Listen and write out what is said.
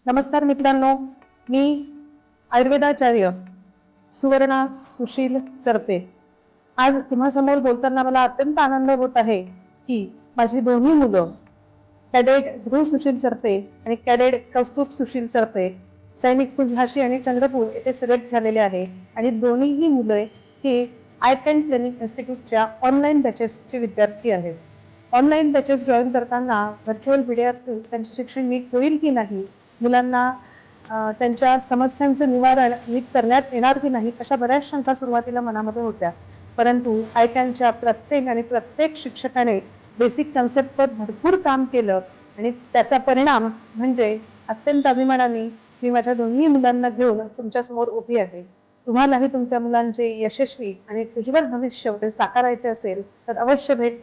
नमस्कार मित्रांनो, मी आयुर्वेदाचार्य सुवर्णा सुशील चरपे आज तुम्हासमोर बोलताना मला अत्यंत आनंद होत आहे की माझी दोन्ही मुलं कॅडेट ध्रुव सुशील चरपे आणि कॅडेट कौस्तुभ सुशील चरपे सैनिक स्कूल झाशी आणि चंद्रपूर येथे सिलेक्ट झालेले आहे आणि दोन्हीही मुले ही आयकॅन ट्रेनिंग इन्स्टिट्यूटच्या ऑनलाईन बॅचेसचे विद्यार्थी आहेत. ऑनलाईन बॅचेस जॉईन करताना व्हर्च्युअल मीडियातून त्यांचे शिक्षण नीट होईल की नाही, मुलांना त्यांच्या समस्यांचं निवारण नीट करण्यात येणार की नाही, अशा बऱ्याच शंका सुरुवातीला मनामध्ये होत्या. परंतु आयकॅनच्या प्रत्येक शिक्षकाने बेसिक कन्सेप्टवर भरपूर काम केलं आणि त्याचा परिणाम म्हणजे अत्यंत अभिमानाने मी माझ्या दोन्ही मुलांना घेऊन तुमच्यासमोर उभी आहे. तुम्हालाही तुमच्या मुलांचे यशस्वी आणि उज्ज्वल भविष्य साकारायचे असेल तर अवश्य भेट